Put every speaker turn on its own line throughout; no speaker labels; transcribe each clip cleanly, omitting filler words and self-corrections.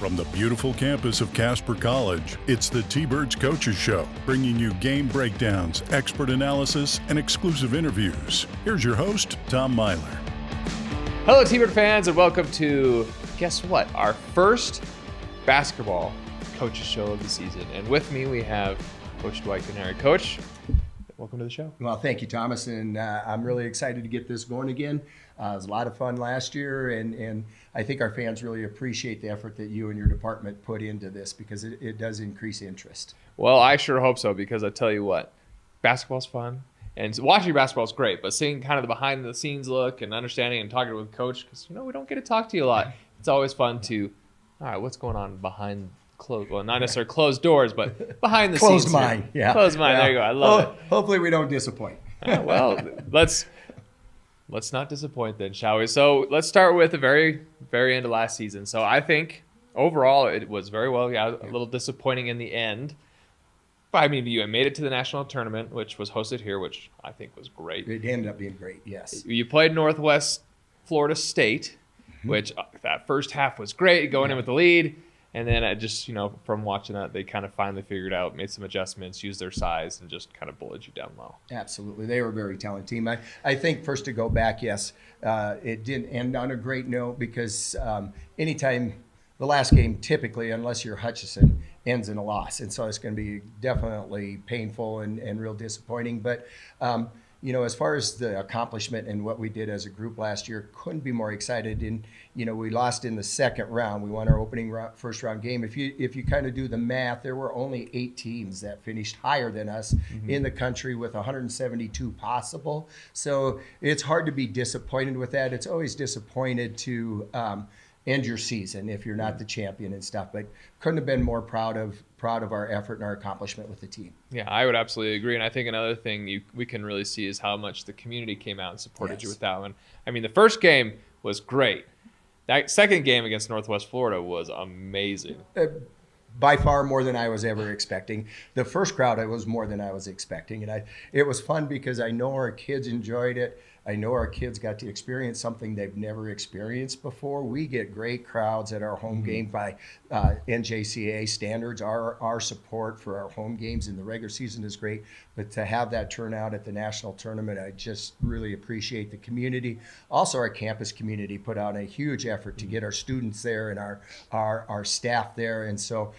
From the beautiful campus of Casper College, it's the T-Birds Coaches Show, bringing you game breakdowns, expert analysis, and exclusive interviews. Here's your host, Tom Myler.
Hello, T-Bird fans, and welcome to, guess what, our first basketball coaches show of the season. And with me, we have Coach Dwight Canary. Coach, welcome to the show.
Well, thank you, Thomas, and I'm really excited to get this going again. It was a lot of fun last year, and I think our fans really appreciate the effort that you and your department put into this because it does increase interest.
Well, I sure hope so, because I tell you what, basketball's fun, and watching basketball is great, but seeing kind of the behind-the-scenes look and understanding and talking with Coach, because, we don't get to talk to you a lot. It's always fun to, all right, what's going on behind closed, well, not necessarily closed doors, but behind the scenes.
Closed mind, yeah.
Closed mind,
yeah.
There you go. I love it.
Hopefully we don't disappoint.
Well, let's not disappoint then, shall we? So let's start with the very, very end of last season. So I think overall it was very well. Yeah, a little disappointing in the end. But I mean, you made it to the national tournament, which was hosted here, which I think was great.
It ended up being great, yes.
You played Northwest Florida State, which that first half was great, going in with the lead. And then I just, from watching that, they kind of finally figured out, made some adjustments, used their size, and just kind of bullied you down low.
Absolutely. They were a very talented team. I think first to go back, yes, it didn't end on a great note because anytime the last game, typically, unless you're Hutchison, ends in a loss. And so it's going to be definitely painful and real disappointing. But, as far as the accomplishment and what we did as a group last year, couldn't be more excited. And, we lost in the second round. We won our opening first round game. If you kind of do the math, there were only 8 teams that finished higher than us in the country with 172 possible. So it's hard to be disappointed with that. It's always disappointed to end your season if you're not the champion and stuff. But couldn't have been more proud of our effort and our accomplishment with the team.
Yeah, I would absolutely agree. And I think another thing we can really see is how much the community came out and supported you with that one. I mean, the first game was great. That second game against Northwest Florida was amazing.
By far more than I was ever expecting. The first crowd, it was more than I was expecting. And it was fun because I know our kids enjoyed it. I know our kids got to experience something they've never experienced before. We get great crowds at our home game by NJCAA standards. Our support for our home games in the regular season is great. But to have that turnout at the national tournament, I just really appreciate the community. Also, our campus community put out a huge effort to get our students there and our staff there. And so,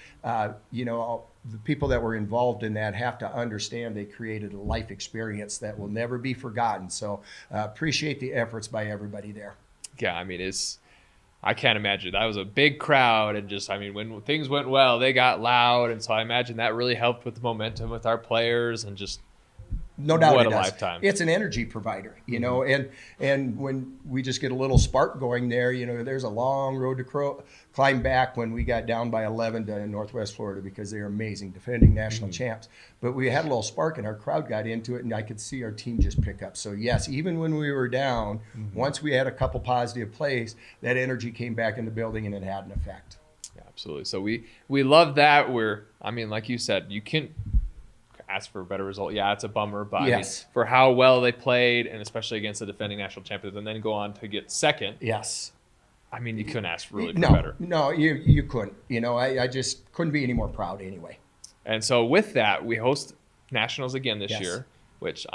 the people that were involved in that have to understand they created a life experience that will never be forgotten. So appreciate the efforts by everybody there.
Yeah, I mean, I can't imagine. That was a big crowd, and just, when things went well, they got loud, and so I imagine that really helped with the momentum with our players, and just
no doubt
what
it
a
does.
Lifetime.
It's an energy provider, and when we just get a little spark going there, there's a long road to climb back when we got down by 11 to Northwest Florida because they're amazing, defending national champs. But we had a little spark and our crowd got into it, and I could see our team just pick up. So yes, even when we were down, once we had a couple positive plays, that energy came back in the building and it had an effect.
Yeah, absolutely. So we love that. Like you said, you can ask for a better result. Yeah, it's a bummer, but
yes.
For how well they played, and especially against the defending national champions, and then go on to get second.
Yes.
You couldn't ask really for better.
No, you couldn't. I just couldn't be any more proud anyway.
And so with that, we host nationals again this
Yes.
year, which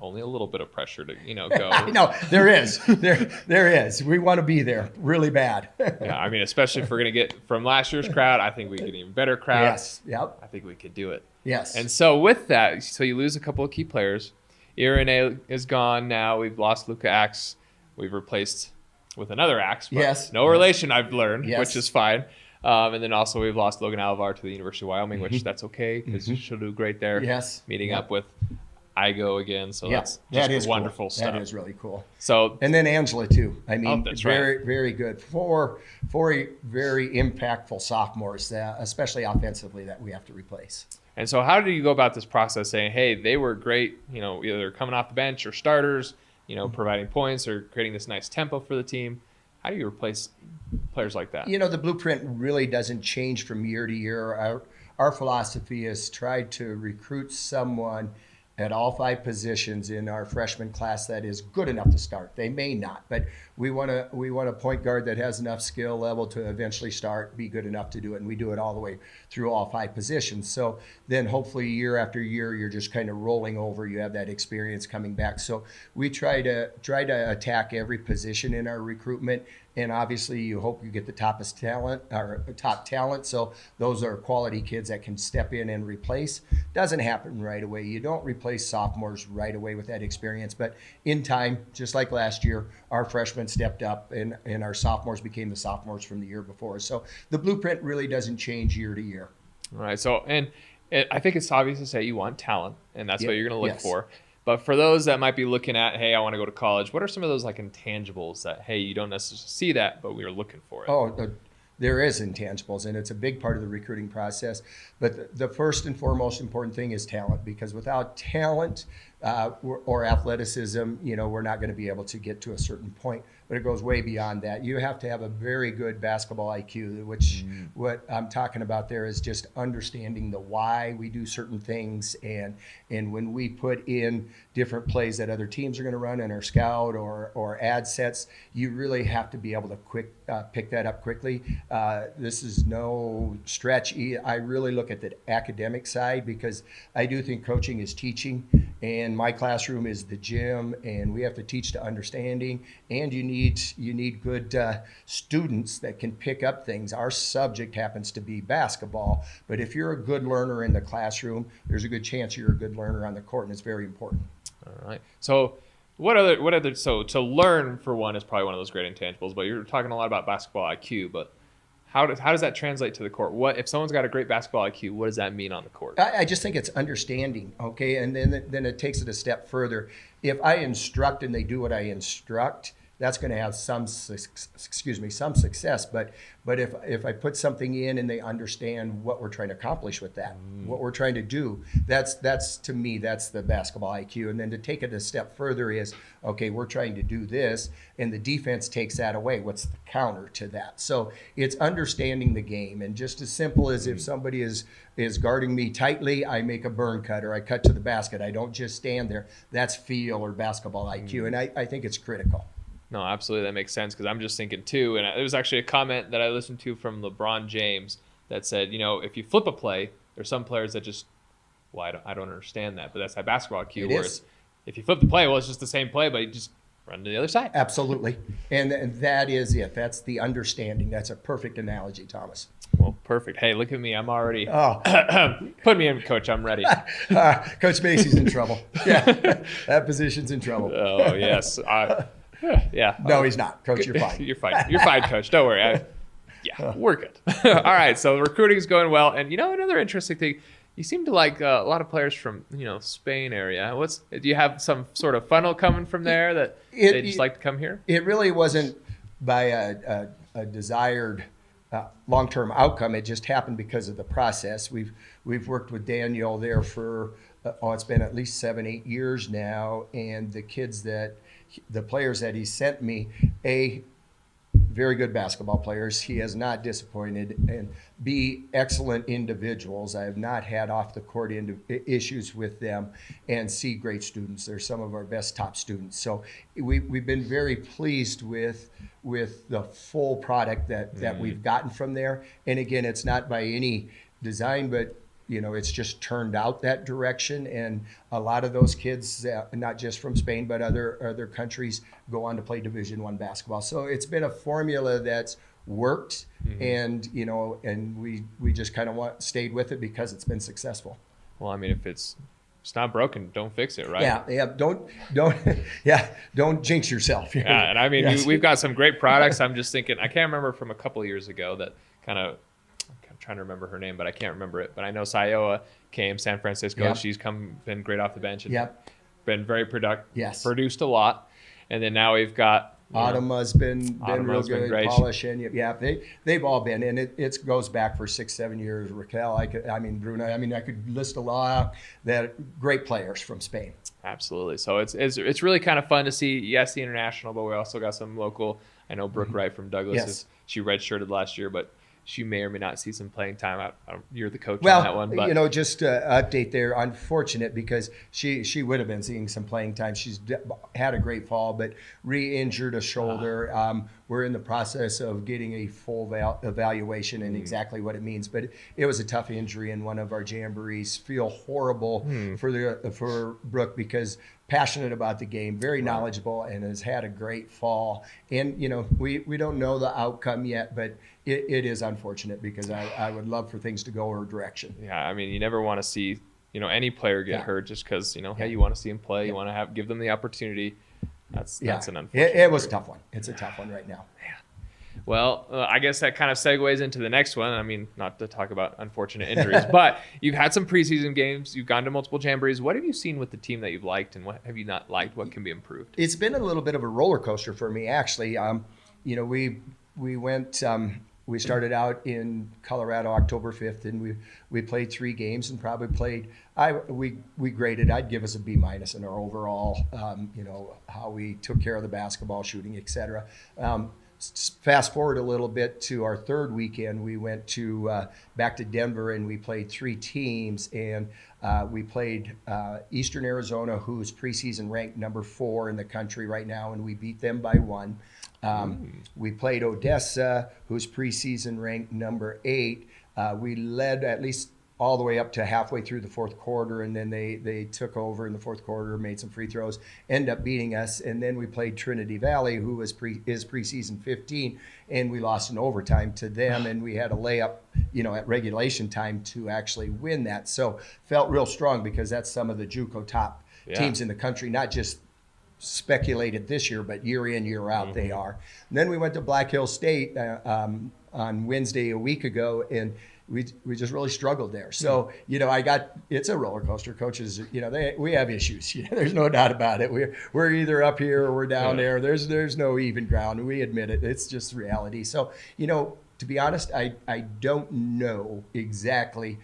only a little bit of pressure to go.
No, there is. There is. We want to be there really bad.
Yeah, especially if we're going to get from last year's crowd, I think we get an even better crowd.
Yes. Yep.
I think we could do it.
Yes.
And so with that, you lose a couple of key players. Irene is gone now. We've lost Luca Axe. We've replaced with another Axe.
Yes.
No relation, I've learned,
Yes.
which is fine. And then also we've lost Logan Alvar to the University of Wyoming, which that's okay because she'll do great there.
Yes.
Meeting up with Igo again. So that's
that is
wonderful
cool.
stuff.
That is really cool.
So
and then Angela too.
that's
very
right.
very good. Four very impactful sophomores, especially offensively, that we have to replace.
And so how do you go about this process saying, hey, they were great, either coming off the bench or starters, providing points or creating this nice tempo for the team? How do you replace players like that?
The blueprint really doesn't change from year to year. Our philosophy is try to recruit someone at all 5 positions in our freshman class that is good enough to start. They may not, but we want a point guard that has enough skill level to eventually start, be good enough to do it, and we do it all the way through all 5 positions. So then hopefully year after year you're just kind of rolling over. You have that experience coming back. So we try to attack every position in our recruitment. And obviously, you hope you get the top talent. So those are quality kids that can step in and replace. Doesn't happen right away. You don't replace sophomores right away with that experience. But in time, just like last year, our freshmen stepped up and our sophomores became the sophomores from the year before. So the blueprint really doesn't change year to year.
All right. So, I think it's obvious to say you want talent, and that's what you're going to look for. But for those that might be looking at, hey, I want to go to college, what are some of those like intangibles that, hey, you don't necessarily see that, but we are looking for it?
Oh, there is intangibles, and it's a big part of the recruiting process. But the first and foremost important thing is talent, because without talent or athleticism, we're not going to be able to get to a certain point. But it goes way beyond that. You have to have a very good basketball IQ, which what I'm talking about there is just understanding the why we do certain things. And when we put in different plays that other teams are going to run in our scout or ad sets, you really have to be able to pick that up quickly. This is no stretch. I really look at the academic side, because I do think coaching is teaching, and my classroom is the gym, and we have to teach to understanding, and you need good students that can pick up things. Our subject happens to be basketball, but if you're a good learner in the classroom, there's a good chance you're a good learner on the court, and it's very important.
All right. So what other so to learn, for one, is probably one of those great intangibles, but you're talking a lot about basketball IQ, but how does that translate to the court? What if someone's got a great basketball IQ? What does that mean on the court?
I just think it's understanding, okay? And then it takes it a step further. If I instruct and they do what I instruct, that's going to have some success. But if I put something in and they understand what we're trying to accomplish with that, what we're trying to do, that's to me, that's the basketball IQ. And then to take it a step further is, okay, we're trying to do this, and the defense takes that away. What's the counter to that? So it's understanding the game. And just as simple as if somebody is guarding me tightly, I make a burn cut or I cut to the basket. I don't just stand there. That's feel or basketball IQ. And I think it's critical.
No, absolutely. That makes sense, because I'm just thinking too, and there was actually a comment that I listened to from LeBron James that said, if you flip a play, there's some players that just, I don't understand that, but that's how basketball IQ works. If you flip the play, well, it's just the same play, but you just run to the other side.
Absolutely. And that is it. That's the understanding. That's a perfect analogy, Thomas.
Well, perfect. Hey, look at me. I'm already put me in, Coach. I'm ready.
Coach Macy's in trouble. Yeah, that position's in trouble.
Oh, yes. Yeah.
No, he's not. Coach, you're fine.
You're fine. You're fine, Coach. Don't worry. We're good. All right. So recruiting is going well. And, another interesting thing, you seem to like a lot of players from, Spain area. Do you have some sort of funnel coming from there that they just like to come here?
It really wasn't by a desired long-term outcome. It just happened because of the process. We've worked with Daniel there for, it's been at least 7-8 years now. And the players that he sent me, very good basketball players. He has not disappointed. And B, excellent individuals. I have not had off the court issues with them. And C, great students. They're some of our best top students. So we've been very pleased with the full product that we've gotten from there. And again, it's not by any design, but it's just turned out that direction. And a lot of those kids, not just from Spain, but other countries, go on to play Division I basketball. So it's been a formula that's worked, and and we just kind of stayed with it because it's been successful.
Well, I mean, if it's not broken, don't fix it, right?
Yeah. Don't jinx yourself.
Yeah, and I mean,
yes.
We've got some great products. I'm just thinking, I can't remember from a couple of years ago that kind of. Trying to remember her name, but I can't remember it. But I know Sayoa came, San Francisco.
Yep.
She's been great off the bench and
been
very productive.
Yes.
Produced a lot. And then now we've got
Autumn's been real good.
Great.
Polish and they've all been, and it goes back for 6-7 years. Raquel, Bruna. I could list a lot that great players from Spain.
Absolutely. So it's really kind of fun to see. Yes, the international, but we also got some local. I know Brooke Wright from Douglas.
Yes.
She redshirted last year, but she may or may not see some playing time. You're the coach
Well,
on that one. But.
Just update there. Unfortunate because she would have been seeing some playing time. She's had a great fall, but re-injured a shoulder. We're in the process of getting a full evaluation and exactly what it means. But it was a tough injury in one of our jamborees. Feel horrible for Brooke because passionate about the game, very knowledgeable, and has had a great fall. And, we don't know the outcome yet, but it is unfortunate because I would love for things to go her direction.
Yeah, I mean, you never want to see, any player get hurt just because, hey, you want to see him play. You want to give them the opportunity. That's an unfortunate
It was a tough one. It's a tough one right now.
Yeah. Well, I guess that kind of segues into the next one. I mean, not to talk about unfortunate injuries, but you've had some preseason games. You've gone to multiple jamborees. What have you seen with the team that you've liked, and what have you not liked? What can be improved?
It's been a little bit of a roller coaster for me, actually. We went. We started out in Colorado October 5th, and we played 3 games and probably played. We graded. I'd give us a B- in our overall. How we took care of the basketball, shooting, etc. Fast forward a little bit to our 3rd weekend, we went back to Denver and we played 3 teams, and we played Eastern Arizona, who's preseason ranked number 4 in the country right now, and we beat them by 1. We played Odessa, who's preseason ranked number 8. We led at least all the way up to halfway through the 4th quarter, and then they took over in the 4th quarter, made some free throws, ended up beating us. And then we played Trinity Valley, who is preseason 15, and we lost in overtime to them, and we had a layup, at regulation time to actually win that. So felt real strong because that's some of the JUCO top teams in the country, not just speculated this year, but year in, year out they are. And then we went to Black Hill State on Wednesday a week ago, and we just really struggled there. So, it's a roller coaster. Coaches, we have issues. There's no doubt about it. We're either up here or we're down there. There's no even ground. We admit it. It's just reality. So, to be honest, I don't know exactly.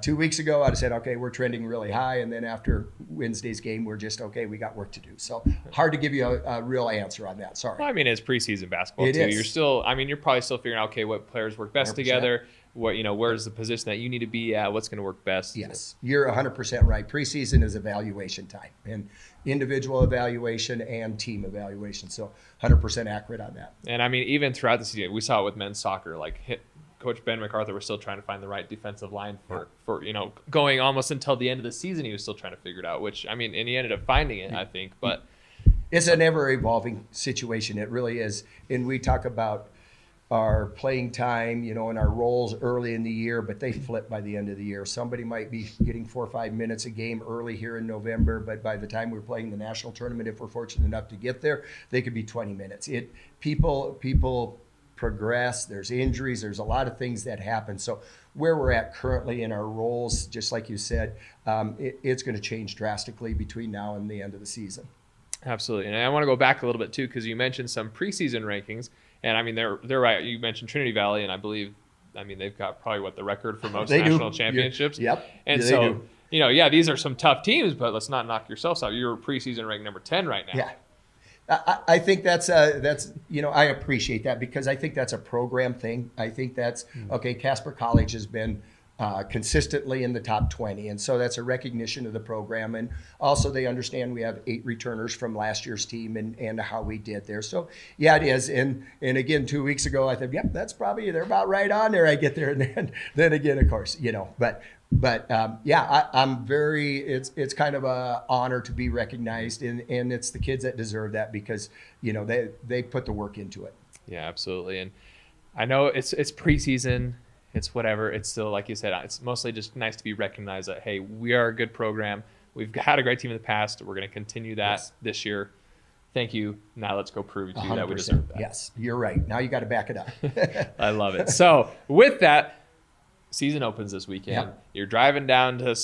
2 weeks ago, I'd have said, okay, we're trending really high. And then after Wednesday's game, we're just, okay, we got work to do. So hard to give you a real answer on that. Sorry.
Well, I mean, it's preseason basketball,
it
too.
Is.
You're probably still figuring out, okay, what players work best
100%.
together. What, where's the position that you need to be at? What's going to work best?
Yes, you're 100% right. Preseason is evaluation time, and individual evaluation and team evaluation. So 100% accurate on that.
And I mean, even throughout the season, we saw it with men's soccer. Coach Ben MacArthur was still trying to find the right defensive line for going almost until the end of the season. He was still trying to figure it out, which, I mean, and he ended up finding it, I think. But
it's an ever-evolving situation. It really is. And we talk about our playing time, and our roles early in the year, but they flip by the end of the year. Somebody might be getting 4 or 5 minutes a game early here in November, but by the time we're playing the national tournament, if we're fortunate enough to get there, they could be 20 minutes. People progress. There's injuries. There's a lot of things that happen. So where we're at currently in our roles, just like you said, it's going to change drastically between now and the end of the season.
Absolutely. And I want to go back a little bit too, because you mentioned some preseason rankings. And I mean, they're right. You mentioned Trinity Valley, and I believe, they've got probably the record for most national championships.
Yep.
And
so,
these are some tough teams, but let's not knock yourselves out. You're preseason ranked number 10 right now.
Yeah. I think that's I appreciate that because I think that's a program thing. I think that's okay. Casper College has been consistently in the top 20. And so that's a recognition of the program. And also they understand we have 8 returners from last year's team and how we did there. So yeah, it is. And again, 2 weeks ago, I thought, yep, that's probably, they're about right on there. I get there. And then again, of course, I'm very, it's kind of a honor to be recognized, and it's the kids that deserve that because, they put the work into it.
Yeah, absolutely. And I know it's preseason. It's whatever. It's still, like you said, it's mostly just nice to be recognized that, hey, we are a good program. We've had a great team in the past. We're going to continue that this year. Thank you. Now let's go prove to you that we deserve that.
Yes, you're right. Now you got to back it up.
I love it. So with that, season opens this weekend.
Yep.
You're driving down to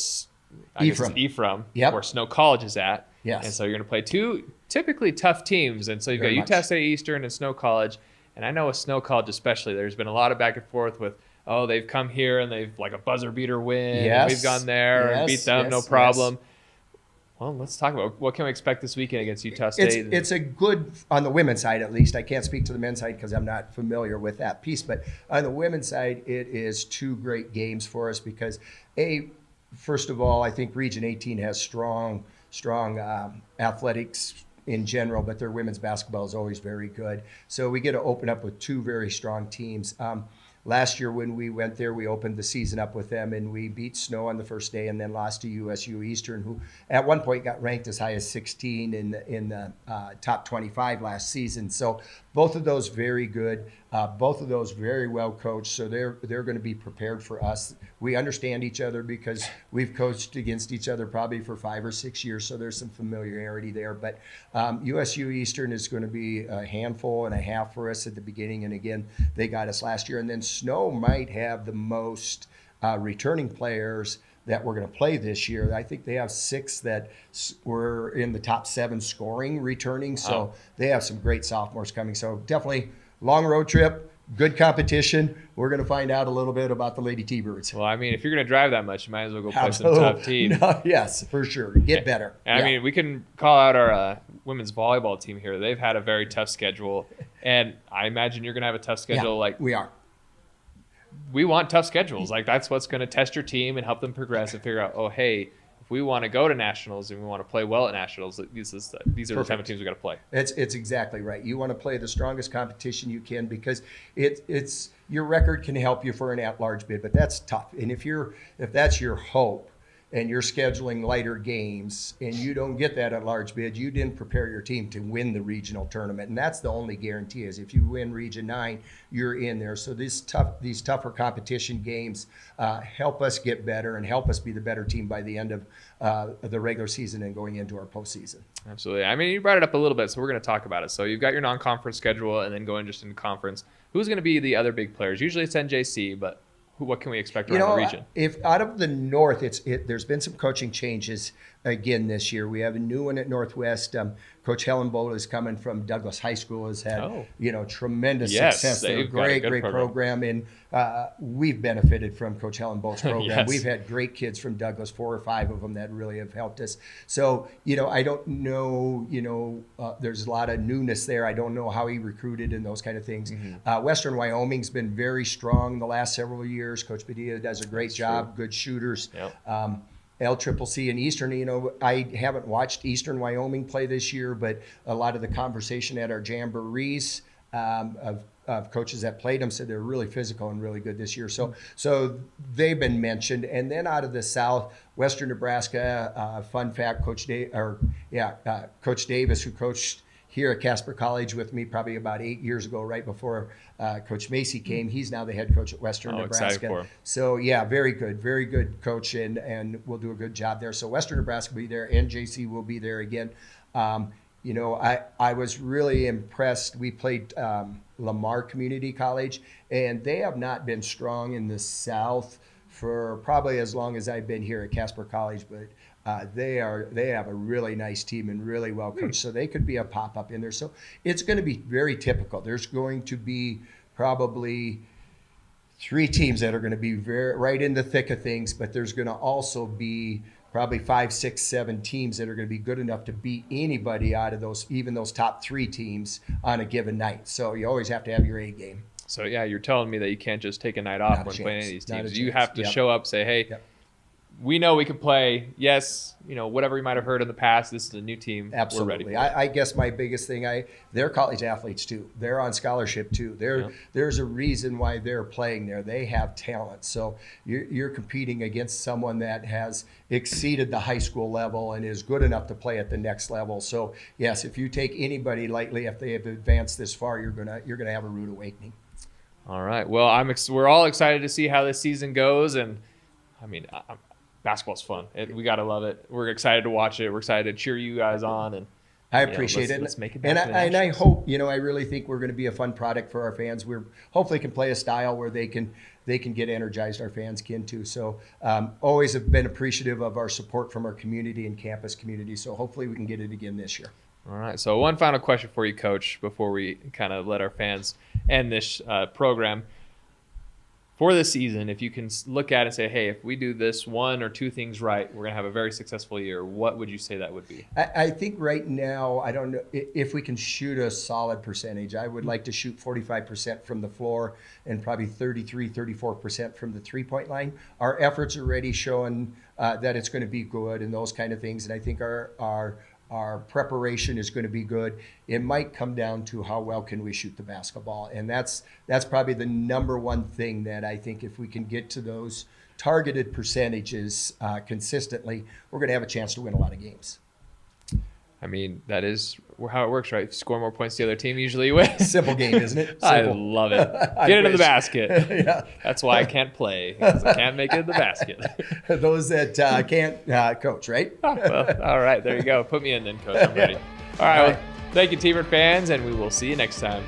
Ephraim, where Snow College is at.
Yes.
And so you're going to play 2 typically tough teams. And so you've got Utah State Eastern and Snow College. And I know with Snow College especially, there's been a lot of back and forth with, oh, they've come here and they've like a buzzer beater win.
Yes.
And we've gone there and beat them, no problem. Well, let's talk about what can we expect this weekend against Utah State.
It's a good, on the women's side at least. I can't speak to the men's side because I'm not familiar with that piece. But on the women's side, it is two great games for us because, first of all, I think Region 18 has strong athletics in general, but their women's basketball is always very good. So we get to open up with two very strong teams. Last year when we went there, we opened the season up with them, and we beat Snow on the first day and then lost to USU Eastern, who at one point got ranked as high as 16 in the top 25 last season. So both of those very good, both of those very well coached. So they're going to be prepared for us. We understand each other because we've coached against each other probably for 5 or 6 years. So there's some familiarity there. But USU Eastern is going to be a handful and a half for us at the beginning. And again, they got us last year. And then Snow might have the most returning players that we're going to play this year. I think they have 6 that were in the top 7 scoring returning. So they have some great sophomores coming. So definitely long road trip, good competition. We're going to find out a little bit about the Lady T-Birds.
Well, I mean, if you're going to drive that much, you might as well go play some tough teams.
No, yes, for sure. Get better.
I mean, we can call out our women's volleyball team here. They've had a very tough schedule, and I imagine you're going to have a tough schedule. Like
we are.
We want tough schedules. Like that's what's going to test your team and help them progress and figure out, oh, hey, if we want to go to nationals and we want to play well at nationals, these are the type of teams we got to play.
It's exactly right. You want to play the strongest competition you can because it's your record can help you for an at-large bid, but that's tough. And if that's your hope and you're scheduling lighter games and you don't get that at-large bid, you didn't prepare your team to win the regional tournament. And that's the only guarantee is if you win Region 9, you're in there. So these tougher competition games help us get better and help us be the better team by the end of the regular season and going into our postseason.
Absolutely. I mean, you brought it up a little bit, so we're going to talk about it. So you've got your non-conference schedule and then going just into conference. Who's going to be the other big players? Usually it's NJC, but what can we expect around the region?
If out of the North, there's been some coaching changes again this year. We have a new one at Northwest. Coach Helen Bowl is coming from Douglas High School. Has had tremendous success. They're a great program, and we've benefited from Coach Helen Bowl's program.
Yes.
We've had great kids from Douglas, 4 or 5 of them that really have helped us. So I don't know. There's a lot of newness there. I don't know how he recruited and those kind of things. Mm-hmm. Western Wyoming's been very strong the last several years. Coach Padilla does a great job. Good shooters. Yep. LCCC and Eastern, I haven't watched Eastern Wyoming play this year, but a lot of the conversation at our jamborees of coaches that played them said they're really physical and really good this year. So they've been mentioned. And then out of the South, Western Nebraska, fun fact, Coach Davis, who coached here at Casper College with me probably about 8 years ago, right before Coach Macy came. He's now the head coach at Western Nebraska. So, very good coach, and we'll do a good job there. So Western Nebraska will be there, and JC will be there again. I was really impressed. We played Lamar Community College, and they have not been strong in the South for probably as long as I've been here at Casper College, but they have a really nice team and really well coached, so they could be a pop-up in there. So it's going to be very typical. There's going to be probably 3 teams that are going to be right in the thick of things, but there's going to also be probably 5, 6, 7 teams that are going to be good enough to beat anybody out of those, even those top 3 teams on a given night. So you always have to have your A game.
So you're telling me that you can't just take a night off when playing any of these teams. You have to show up, say, hey, we know we can play. Yes, whatever you might have heard in the past, this is a new team.
Absolutely.
We're ready.
I guess my biggest thing, they're college athletes too. They're on scholarship too. There's a reason why they're playing there. They have talent. So you're competing against someone that has exceeded the high school level and is good enough to play at the next level. So yes, if you take anybody lightly, if they have advanced this far, you're gonna have a rude awakening.
All right. Well, we're all excited to see how this season goes, and I mean, basketball's fun. We gotta love it. We're excited to watch it. We're excited to cheer you guys on, and
I appreciate it.
Let's make it back
and I hope I really think we're going to be a fun product for our fans. We're hopefully can play a style where they can get energized. Our fans can too. So always have been appreciative of our support from our community and campus community. So hopefully we can get it again this year.
All right. So one final question for you, Coach, before we kind of let our fans end this program. for the season, if you can look at it and say, hey, if we do this one or two things right, we're going to have a very successful year, what would you say that would be?
I think right now, I don't know if we can shoot a solid percentage. I would like to shoot 45% from the floor and probably 34% from the three-point line. Our efforts are already showing that it's going to be good and those kind of things. And I think our preparation is going to be good. It might come down to how well can we shoot the basketball. And that's probably the number one thing that I think if we can get to those targeted percentages consistently, we're going to have a chance to win a lot of games.
I mean, that is how it works, right? If you score more points, the other team usually wins.
Simple game, isn't it? Simple.
I love it. Get it in the basket.
Yeah.
That's why I can't play, because I can't make it in the basket.
Those that can't coach, right?
Oh, well, all right, there you go. Put me in then, Coach. I'm ready. All right. Well, thank you, T-Bird fans, and we will see you next time.